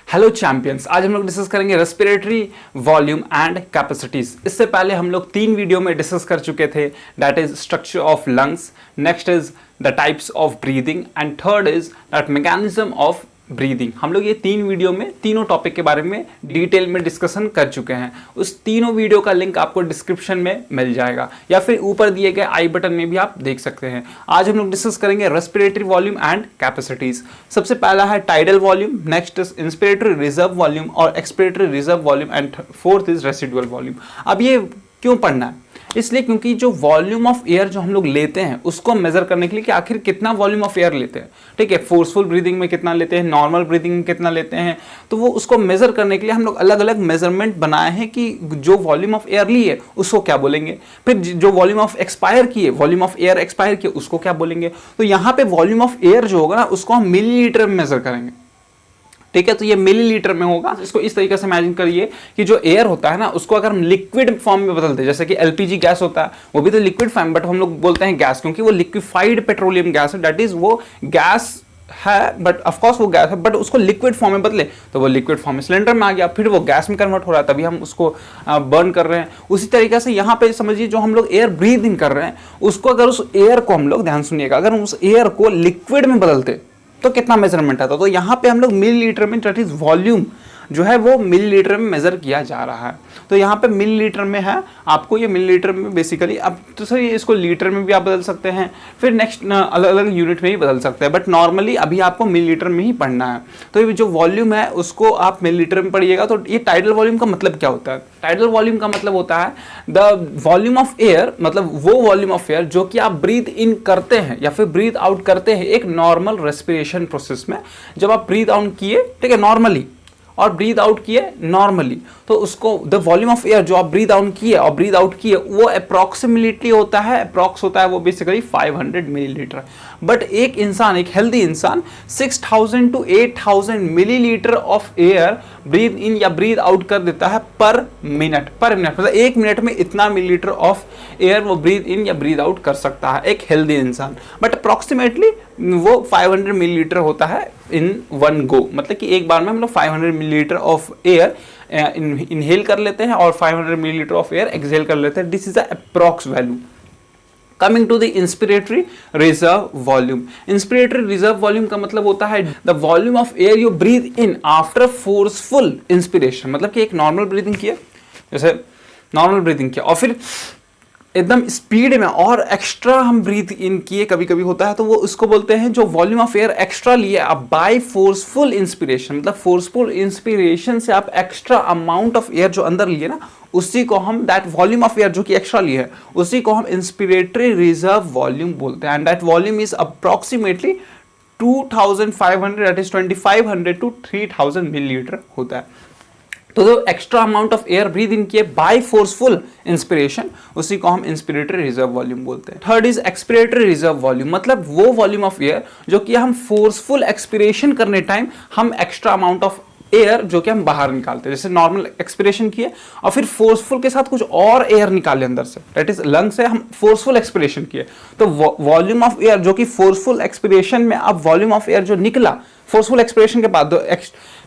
Hello champions, आज हम लोग डिस्कस करेंगे रेस्पिरेटरी वॉल्यूम एंड कैपेसिटीज। इससे पहले हम लोग 3 वीडियो में डिस्कस कर चुके थे, that is structure of lungs, next is the types of breathing and third is that mechanism of breathing. हम लोग ये 3 वीडियो में तीनों टॉपिक के बारे में डिटेल में डिस्कशन कर चुके हैं। उस तीनों वीडियो का लिंक आपको डिस्क्रिप्शन में मिल जाएगा या फिर ऊपर दिए गए आई बटन में भी आप देख सकते हैं। आज हम लोग डिस्कस करेंगे रेस्पिरेटरी वॉल्यूम एंड कैपेसिटीज। सबसे पहला है tidal volume, next is inspiratory reserve volume और expiratory reserve volume and fourth is residual volume. अब ये क्यों पढ़ना है? इसलिए क्योंकि जो वॉल्यूम ऑफ एयर जो हम लोग लेते हैं उसको मेजर करने के लिए कि आखिर कितना वॉल्यूम ऑफ एयर लेते हैं, ठीक है, फोर्सफुल ब्रीदिंग में कितना लेते हैं, नॉर्मल ब्रीदिंग में कितना लेते हैं, तो वो उसको मेजर करने के लिए हम लोग अलग अलग मेजरमेंट बनाए हैं कि जो वॉल्यूम ऑफ एयर ली है उसको क्या बोलेंगे, फिर जो वॉल्यूम ऑफ एक्सपायर किए, वॉल्यूम ऑफ एयर एक्सपायर किए उसको क्या बोलेंगे। तो यहाँ पे वॉल्यूम ऑफ एयर जो होगा ना उसको हम मिलीलीटर में मेजर करेंगे, ठीक है। तो ये मिलीलीटर में होगा। इसको इस तरीके से इमेजिन करिए कि जो एयर होता है ना उसको अगर हम लिक्विड फॉर्म में बदल दें, जैसे कि एलपीजी गैस होता है वो भी तो लिक्विड फॉर्म, बट हम लोग बोलते हैं गैस क्योंकि वो लिक्विफाइड पेट्रोलियम गैस है, दैट इज वो गैस है बट ऑफकोर्स वो गैस है, बट उसको लिक्विड फॉर्म में बदले तो वो लिक्विड फॉर्म में सिलेंडर में आ गया, फिर वो गैस में कन्वर्ट हो रहा है, तभी हम उसको बर्न कर रहे हैं। उसी तरीके से यहाँ पे समझिए जो हम लोग एयर ब्रीद इन कर रहे हैं उसको अगर उस एयर को हम लोग, ध्यान सुनिएगा, अगर हम उस एयर को लिक्विड में बदलते तो कितना मेजरमेंट आता। तो यहाँ पे हम लोग मिलीलीटर में, दैट इज वॉल्यूम जो है वो मिलीलीटर में मेजर किया जा रहा है। तो यहाँ पे मिलीलीटर में है, आपको ये मिलीलीटर में बेसिकली, अब तो सर ये इसको लीटर में भी आप बदल सकते हैं, फिर नेक्स्ट अलग अलग यूनिट में ही बदल सकते हैं, बट नॉर्मली अभी आपको मिलीलीटर में ही पढ़ना है। तो ये जो वॉल्यूम है उसको आप मिलीलीटर में पढ़िएगा। तो ये टाइडल वॉल्यूम का मतलब क्या होता है? टाइडल वॉल्यूम का मतलब होता है द वॉल्यूम ऑफ एयर, मतलब वो वॉल्यूम ऑफ एयर जो कि आप ब्रीथ इन करते हैं या फिर ब्रीथ आउट करते हैं एक नॉर्मल रेस्पिरेशन प्रोसेस में। जब आप ब्रीथ आउट किए, ठीक है, नॉर्मली, और ब्रीथ आउट किए नॉर्मली, तो उसको द वॉल्यूम ऑफ एयर जो आप ब्रीथ आउट किए और ब्रीथ आउट किए वो अप्रॉक्सिमेटली होता है, अप्रॉक्स होता है वो बेसिकली 500 मिलीलीटर। बट एक इंसान, एक हेल्दी इंसान 6000 to 8000 millilitre of air breathe in या ब्रीथ आउट कर देता है पर मिनट, मतलब 1 मिनट में इतना मिलीलीटर ऑफ एयर वो ब्रीथ इन या ब्रीथ आउट कर सकता है एक हेल्दी इंसान। बट अप्रॉक्सीमेटली वो 500 मिलीलीटर होता है इन वन गो, मतलब कि एक बार में हम लोग 500 मिलीलीटर ऑफ एयर इनहेल कर लेते हैं और 500 मिलीलीटर ऑफ एयर एक्सहेल कर लेते हैं। This is the approx value. Coming to the inspiratory reserve volume. Inspiratory reserve volume का मतलब होता है the volume of air you breathe in after forceful inspiration। मतलब कि एक नॉर्मल ब्रीदिंग किया, जैसे नॉर्मल ब्रीदिंग किया और फिर एकदम स्पीड में और एक्स्ट्रा हम ब्रीथ इन किए, कभी कभी होता है, तो वो उसको बोलते हैं जो वॉल्यूम ऑफ एयर एक्स्ट्रा लिए अब बाय फोर्सफुल इंस्पिरेशन, मतलब फोर्सफुल इंस्पिरेशन से आप एक्स्ट्रा अमाउंट ऑफ एयर जो अंदर लिए ना उसी को हम, दैट वॉल्यूम ऑफ एयर जो कि एक्स्ट्रा लिए है उसी को हम इंस्पिरेटरी रिजर्व वॉल्यूम बोलते हैं। And that volume is approximately 2500, that is 2500 to 3000 millilitre होता है। तो जो extra amount of air breathe in किए बाय फोर्सफुल इंस्पिरेशन उसी को हम इंस्पिरेटरी रिजर्व वॉल्यूम बोलते हैं। Third is expiratory reserve volume, मतलब वो वॉल्यूम ऑफ एयर जो कि हम फोर्सफुल एक्सपिरेशन करने टाइम हम एक्स्ट्रा अमाउंट ऑफ एयर जो कि हम बाहर निकालते हैं, जैसे नॉर्मल एक्सपिरेशन किए और फिर फोर्सफुल के साथ कुछ और एयर निकाले अंदर से, दैट इज लंग से हम फोर्सफुल एक्सपिरेशन किए, तो वॉल्यूम ऑफ एयर जो कि फोर्सफुल एक्सपिरेशन में अब वॉल्यूम ऑफ एयर जो निकला फोर्सफुल एक्सपिरेशन के बाद,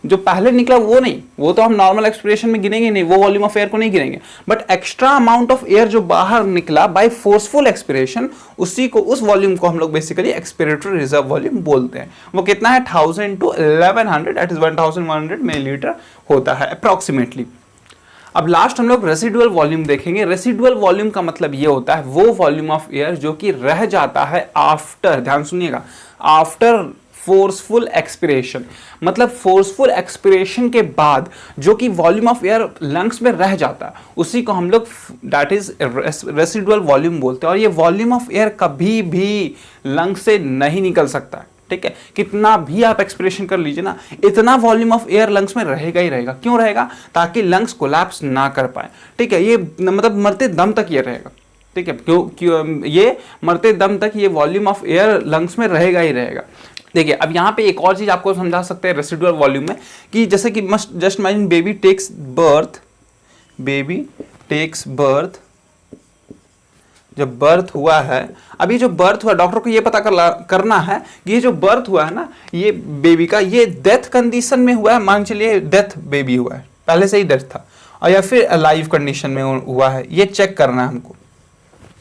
जो पहले निकला वो नहीं, वो तो हम नॉर्मल एक्सपिरेशन में गिनेंगे नहीं, वो वॉल्यूम ऑफ एयर को नहीं गिनेंगे, but extra amount of air जो बाहर निकला बाय फोर्सफुल एक्सपिरेशन उसी को, उस वॉल्यूम को हम लोग बेसिकली एक्सपिरेटरी रिजर्व वॉल्यूम बोलते हैं। वो कितना है 1000 to 1100, दैट इज 1100 मिलीलीटर होता है अप्रॉक्सीमेटली। अब लास्ट हम लोग रेसिडुअल वॉल्यूम देखेंगे। रेसिडुअल वॉल्यूम का मतलब ये होता है वो वॉल्यूम ऑफ एयर जो कि रह जाता है आफ्टर, ध्यान सुनिएगा, आफ्टर फोर्सफुल एक्सपिरेशन, मतलब फोर्सफुल एक्सपिरेशन के बाद जो कि वॉल्यूम ऑफ एयर लंग्स में रह जाता है उसी को हम लोग दैट इज रेसिडुअल वॉल्यूम बोलते हैं। और ये वॉल्यूम ऑफ एयर कभी भी लंग से नहीं निकल सकता है, ठीक है, कितना भी आप एक्सपिरेशन कर लीजिए ना, इतना वॉल्यूम ऑफ एयर लंग्स में रहेगा ही रहेगा। क्यों रहेगा? ताकि लंग्स कोलैप्स ना कर पाए, ठीक है, ये मतलब मरते दम तक ये रहेगा, ठीक है, क्यों ये मरते दम तक ये वॉल्यूम ऑफ एयर लंग्स में रहेगा ही रहेगा। देखिए अब यहाँ पे एक और चीज आपको समझा सकते हैं रेसिडुअल वॉल्यूम में, कि जैसे कि just imagine baby takes birth जब बर्थ हुआ है, अभी जो बर्थ हुआ डॉक्टर को ये पता करना है कि ये जो बर्थ हुआ है ना ये बेबी का, ये डेथ कंडीशन में हुआ है, मान चलिए डेथ बेबी हुआ है, पहले से ही डेथ था, और या फिर अलाइव कंडीशन में हुआ है, ये चेक करना है हमको।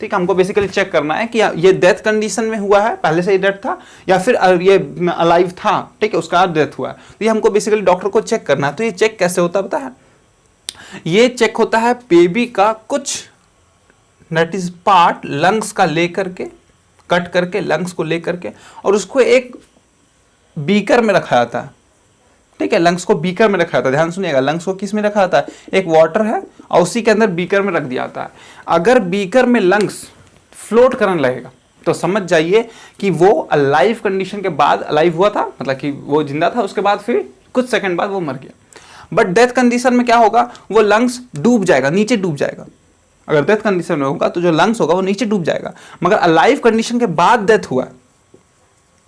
ठीक है, हमको बेसिकली चेक करना है कि ये डेथ कंडीशन में हुआ है, पहले से ही डेथ था, या फिर ये अलाइव था, ठीक है, उसका बाद डेथ हुआ है। तो ये हमको बेसिकली डॉक्टर को चेक करना है। तो ये चेक कैसे होता है पता है? ये चेक होता है बेबी का कुछ दैट इज पार्ट लंग्स का लेकर के, कट करके लंग्स को लेकर के, और उसको एक बीकर में रखा जाता है। ठीक है, लंग्स को बीकर में रखा जाता है, ध्यान सुनिएगा, लंग्स को किस में रखा जाता है? एक वाटर है और उसी के अंदर बीकर में रख दिया जाता है। अगर बीकर में लंग्स फ्लोट करने लगेगा तो समझ जाइए कि वो अलाइव कंडीशन के बाद, अलाइव हुआ था मतलब कि वो जिंदा था, उसके बाद फिर कुछ सेकंड बाद वो मर गया। बट डेथ कंडीशन में क्या होगा? वो लंग्स डूब जाएगा, नीचे डूब जाएगा। अगर डेथ कंडीशन में होगा तो जो लंग्स होगा वो नीचे डूब जाएगा। मगर अलाइव कंडीशन के बाद डेथ हुआ,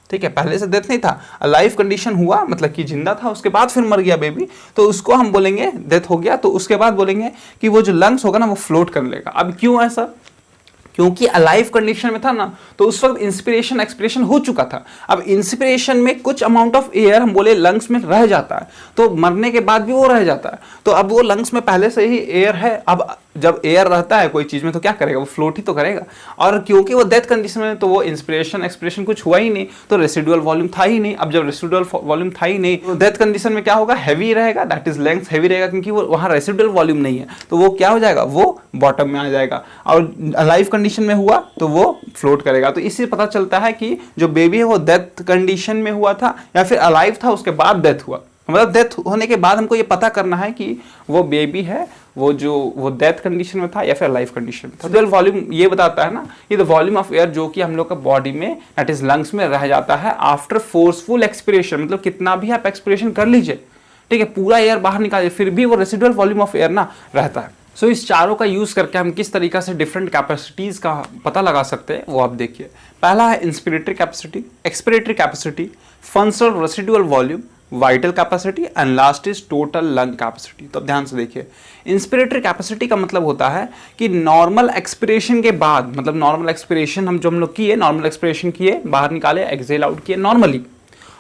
ठीक है, पहले से डेथ नहीं था, अलाइव कंडीशन हुआ मतलब कि जिंदा था, उसके बाद फिर मर गया बेबी, तो उसको हम बोलेंगे डेथ हो गया। तो उसके बाद बोलेंगे कि वो जो लंग्स होगा ना वो फ्लोट करने लगेगा। अब क्यों ऐसा? क्योंकि अलाइव कंडीशन में था ना, तो उस वक्त इंस्पिरेशन एक्सपिरेशन हो चुका था। अब इंस्पिरेशन में कुछ अमाउंट ऑफ एयर हम बोले लंग्स में रह जाता है, तो मरने के बाद भी वो रह जाता है। तो अब वो लंग्स में पहले से ही एयर है, अब जब एयर रहता है कोई चीज में तो क्या करेगा? वो फ्लोट ही तो करेगा। और क्योंकि वो डेथ कंडीशन में, तो वो इंस्पिरेशन एक्सपिरेशन कुछ हुआ ही नहीं, तो रेसिडुअल वॉल्यूम था ही नहीं। अब जब रेसिडुअल वॉल्यूम था ही नहीं, तो डेथ कंडीशन में क्या होगा? हैवी रहेगा, दैट इज लेंथ हैवी रहेगा, क्योंकि वो वहां रेसिडुअल वॉल्यूम नहीं है, तो वो क्या हो जाएगा? वो बॉटम में आ जाएगा। और अलाइव कंडीशन में हुआ तो वो फ्लोट करेगा। तो इससे पता चलता है कि जो बेबी है वो डेथ कंडीशन में हुआ था या फिर अलाइव था, उसके बाद डेथ हुआ। मतलब डेथ होने के बाद हमको ये पता करना है कि वो बेबी है वो डेथ कंडीशन में था या फिर लाइफ कंडीशन में था। रेसिडुअल वॉल्यूम ये बताता है ना, ये द वॉल्यूम ऑफ एयर जो कि हम लोग का बॉडी में दैट इज लंग्स में रह जाता है आफ्टर फोर्सफुल एक्सपिरेशन। मतलब कितना भी आप एक्सपिरेशन कर लीजिए, ठीक है, पूरा एयर बाहर निकालिए, फिर भी वो रेसिडुअल वॉल्यूम ऑफ एयर ना रहता है। सो इस चारों का यूज करके हम किस तरीका से डिफरेंट कैपेसिटीज का पता लगा सकते हैं वो आप देखिए। पहला है inspiratory capacity, expiratory capacity, functional residual volume, vital capacity and last is total lung capacity. तो अब ध्यान से देखिए, इंस्पिरेटरी कैपेसिटी का मतलब होता है कि नॉर्मल एक्सपिरेशन के बाद, मतलब नॉर्मल एक्सपिरेशन हम लोग किए, नॉर्मल एक्सपिरेशन किए, बाहर निकाले, एक्सहेल आउट किए नॉर्मली,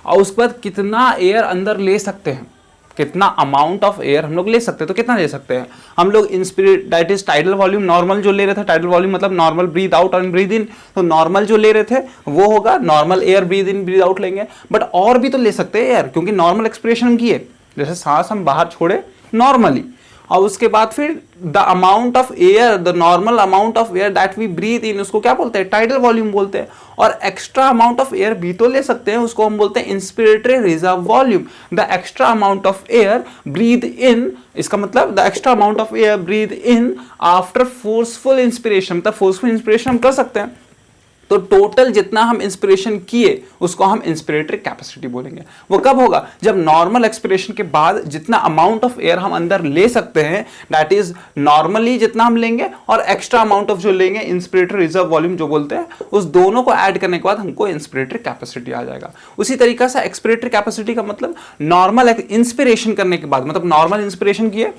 और उसके बाद कितना एयर अंदर ले सकते हैं, कितना अमाउंट ऑफ एयर हम लोग ले सकते हैं। तो कितना ले सकते हैं हम लोग? Inspirate that is tidal volume, normal जो ले रहे थे, टाइडल वॉल्यूम मतलब नॉर्मल ब्रीथ आउट और ब्रीथ इन, तो नॉर्मल जो ले रहे थे वो होगा normal air, breathe in breathe out लेंगे। बट और भी तो ले सकते हैं एयर, क्योंकि नॉर्मल एक्सपिरेशन हम किए, जैसे सांस हम बाहर छोड़े नॉर्मली, और उसके बाद फिर the amount of air, the normal amount of air that we breathe in, उसको क्या बोलते हैं? टाइडल वॉल्यूम बोलते हैं। और एक्स्ट्रा अमाउंट ऑफ एयर भी तो ले सकते हैं, उसको हम बोलते हैं inspiratory reserve volume. The extra amount of air breathe in, इसका मतलब the extra amount of air breathe in after forceful inspiration, मतलब फोर्सफुल इंस्पिरेशन हम कर सकते हैं। तो टोटल जितना हम इंस्पिरेशन किए उसको हम इंस्पिरेटरी कैपेसिटी बोलेंगे। वो कब होगा? जब नॉर्मल एक्सपिरेशन के बाद जितना अमाउंट ऑफ एयर हम अंदर ले सकते हैं, दैट इज नॉर्मली जितना हम लेंगे और एक्स्ट्रा अमाउंट ऑफ जो लेंगे, इंस्पिरेटरी रिजर्व वॉल्यूम जो बोलते हैं, उस दोनों को ऐड करने के बाद हमको इंस्पिरेटरी कैपेसिटी आ जाएगा। उसी तरीका से एक्सपिरेटरी कैपेसिटी का मतलब नॉर्मल इंस्पिरेशन करने के बाद, मतलब नॉर्मल इंस्पिरेशन किए,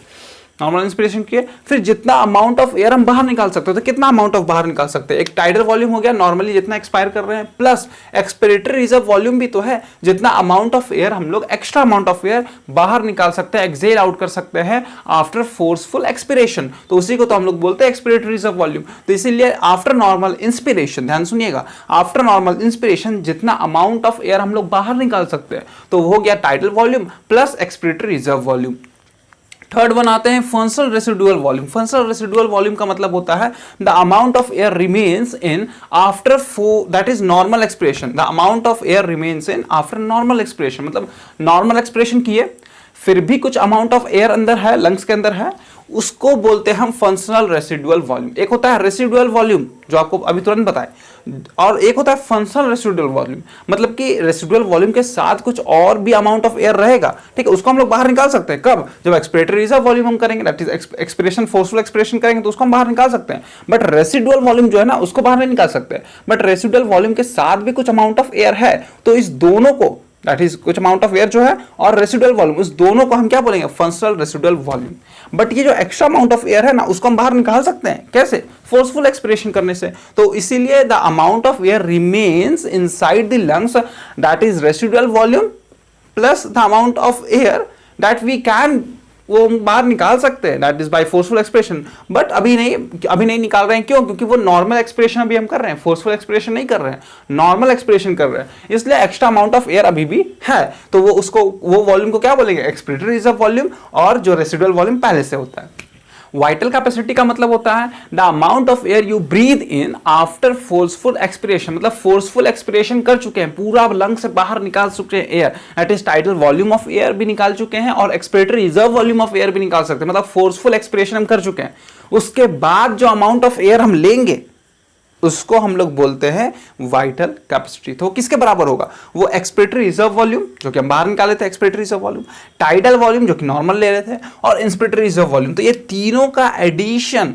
नॉर्मल इंस्पिरेशन किए, फिर जितना अमाउंट ऑफ एयर हम बाहर निकाल सकते हो, तो कितना अमाउंट ऑफ बाहर निकाल सकते हैं? एक टाइडल वॉल्यूम हो गया नॉर्मली जितना एक्सपायर कर रहे हैं, प्लस एक्सपिरेटरी रिजर्व वॉल्यूम भी तो है, जितना अमाउंट ऑफ एयर हम लोग एक्स्ट्रा अमाउंट ऑफ एयर बाहर निकाल सकते हैं, एक्सहेल आउट कर सकते हैं आफ्टर फोर्सफुल एक्सपिरेशन। तो उसी को तो हम लोग बोलते हैं एक्सपिरेटरी रिजर्व वॉल्यूम। तो इसीलिए आफ्टर नॉर्मल इंस्पिरेशन, ध्यान सुनिएगा, आफ्टर नॉर्मल इंस्पिरेशन जितना अमाउंट ऑफ एयर हम लोग बाहर निकाल सकते हैं तो हो गया tidal volume plus expiratory reserve volume. Third one आते हैं functional residual volume. Functional residual volume का मतलब होता है the amount of air remains in after that is normal expiration, the amount of air remains in after normal expiration. मतलब normal expiration किए फिर भी कुछ अमाउंट ऑफ एयर अंदर है, लंग्स के अंदर है, उसको बोलते हैं हम फंक्शनल रेसिडुअल वॉल्यूम। एक होता है रेसिडुअल वॉल्यूम जो आपको अभी तुरंत बताए, और एक होता है फंक्शनल रेसिडुअल वॉल्यूम, मतलब कि रेसिडुअल वॉल्यूम के साथ कुछ और भी अमाउंट ऑफ एयर रहेगा, ठीक है, उसको हम लोग बाहर निकाल सकते हैं। कब? जब एक्सपिरेटरी रिजर्व वॉल्यूम हम करेंगे, that is expiration, forceful expiration करेंगे तो उसको हम बाहर निकाल सकते हैं। बट रेसिडुअल वॉल्यूम जो है ना उसको बाहर नहीं निकाल सकते, बट रेसिडुअल वॉल्यूम के साथ भी कुछ अमाउंट ऑफ एयर है, तो इस दोनों को दैट इज कुछ अमाउंट ऑफ एयर जो है, और रेसिडुअल वॉल्यूम, उस दोनों को हम क्या बोलेंगे, फंक्शनल रेसिडुअल वॉल्यूम। बट ये जो एक्स्ट्रा अमाउंट ऑफ एयर है ना, उसको हम बाहर निकाल सकते हैं, कैसे, फोर्सफुल एक्सपिरेशन करने से। तो इसीलिए the amount of air remains inside the lungs, that is residual volume plus the amount of air that we can, वो बाहर निकाल सकते हैं, that is by forceful expression. But अभी नहीं निकाल रहे हैं, क्यों, क्योंकि वो नॉर्मल एक्सप्रेशन अभी हम कर रहे हैं, फोर्सफुल एक्सप्रेशन नहीं कर रहे हैं, नॉर्मल एक्सप्रेशन कर रहे हैं, इसलिए एक्स्ट्रा अमाउंट ऑफ एयर अभी भी है। तो वो वॉल्यूम को क्या बोलेंगे, एक्सपिरेटरी रिजर्व वॉल्यूम, और जो रेसिडुअल वॉल्यूम पहले से होता है। वाइटल कैपेसिटी का मतलब होता है the amount of air you breathe in after forceful expiration, मतलब फोर्सफुल एक्सपिरेशन कर चुके हैं, पूरा लंग से बाहर निकाल चुके हैं air, that is tidal volume of air भी निकाल चुके हैं, और expiratory reserve volume of air भी निकाल सकते हैं, मतलब फोर्सफुल एक्सपिरेशन हम कर चुके हैं। उसके बाद जो अमाउंट ऑफ एयर हम लेंगे उसको हम लोग बोलते हैं वाइटल कैपेसिटी। तो किसके बराबर होगा, वो एक्सपिरेटरी रिजर्व वॉल्यूम जो कि हम बाहर निकाले थे, expiratory reserve volume, tidal volume जो कि नॉर्मल ले रहे थे, और इंस्पिरेटरी रिजर्व वॉल्यूम। तो ये तीनों का एडिशन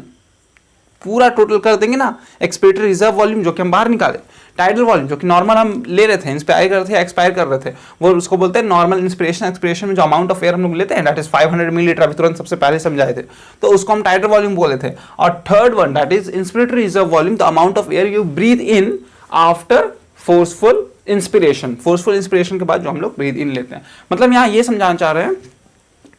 पूरा टोटल कर देंगे ना, एक्सपिरेटरी रिजर्व वॉल्यूम जो कि हम बाहर निकाले, टाइडल वॉल्यूम जो कि नॉर्मल हम ले रहे थे, इंस्पायर कर रहे थे, एक्सपायर कर रहे थे, वो उसको बोलते हैं नॉर्मल इंस्पिरेशन। एक्सपिरेशन में जो अमाउंट ऑफ एयर हम लोग लेते हैं दैट इज 500 मिलीलीटर, अभी तुरंत सबसे पहले समझाए थे, तो उसको हम टाइडल वॉल्यूम बोले थे। और third one that is inspiratory reserve volume, the amount of air you breathe in after forceful inspiration, forceful inspiration के बाद जो हम लोग ब्रीथ इन लेते हैं। मतलब यहाँ ये समझाना चाह रहे हैं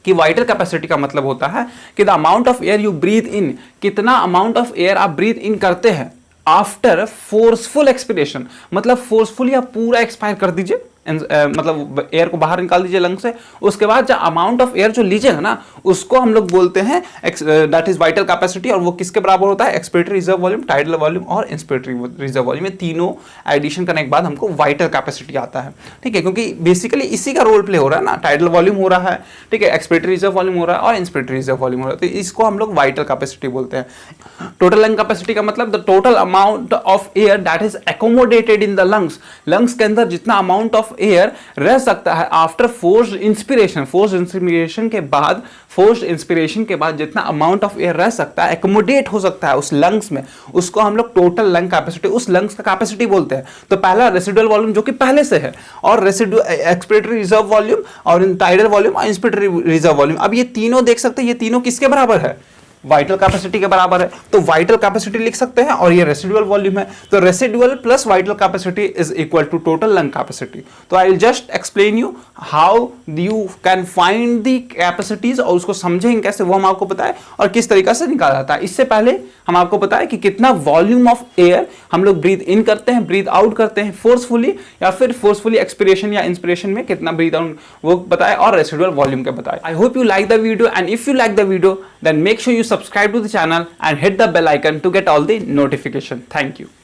कि वाइटल कैपेसिटी का मतलब होता है कि the amount of air you breathe in, कितना अमाउंट ऑफ एयर आप ब्रीथ इन करते हैं आफ्टर फोर्सफुल एक्सपिरेशन, मतलब फोर्सफुल या पूरा एक्सपायर कर दीजिए, मतलब एयर को बाहर निकाल दीजिए लंग से, उसके बाद जो अमाउंट ऑफ एयर जो लीजिएगा ना उसको हम लोग बोलते हैं दैट इज वाइटल कैपेसिटी। और वो किसके बराबर होता है, expiratory reserve volume, tidal volume और इंस्पिरेटरी रिजर्व वॉल्यूम, ये तीनों एडिशन करने के बाद हमको वाइटल कैपेसिटी आता है। ठीक है, क्योंकि बेसिकली इसी का रोल प्ले हो रहा है ना, टाइडल वॉल्यूम हो रहा है, ठीक है, एक्सपिरेटरी रिजर्व वॉल्यूम हो रहा है और इंस्पिरेटरी रिजर्व वॉल्यूम हो रहा है, तो इसको हम लोग वाइटल कैपेसिटी बोलते हैं। टोटल लंग कैपेसिटी का मतलब the total amount of air that is accommodated in the lungs, lungs के अंदर जितना अमाउंट ऑफ एयर रह सकता है after forced inspiration, forced inspiration के बाद, फोर्स्ड इंस्पिरेशन के बाद जितना अमाउंट ऑफ एयर रह सकता है, एकोमोडेट हो सकता है उस लंग्स में, उसको हम लोग टोटल लंग कैपेसिटी, उस लंग्स का कैपेसिटी बोलते हैं। तो पहला रेसिडुअल वॉल्यूम जो कि पहले से है, और एक्सपिरेटरी रिजर्व वॉल्यूम, और टाइडल वॉल्यूम और इंस्पिरेटरी रिजर्व वॉल्यूम। अब ये तीनों देख सकते हैं, ये तीनों किसके बराबर है, वाइटल कैपेसिटी के बराबर है। तो वाइटल कैपेसिटी लिख सकते हैं, और ये रेसिडुअल वॉल्यूम है, तो residual plus vital capacity is equal to total lung capacity. तो I will just explain you how you can find the capacities, और उसको समझेंगे कैसे वो हम आपको बताएं, और किस तरीका से निकाला जाता है। इससे पहले हम आपको बताएं कि कितना वॉल्यूम ऑफ एयर हम लोग ब्रीथ इन करते हैं, ब्रीथ आउट करते हैं फोर्सफुली, या फिर फोर्सफुली एक्सपिरेशन या इंस्पिरेशन में कितना ब्रीथ आउट, वो बताएं, और रेसिडुअल वॉल्यूम के बताएं। I hope you like the video, and if you like the video then make sure you subscribe to the channel and hit the bell icon to get all the notification. Thank you.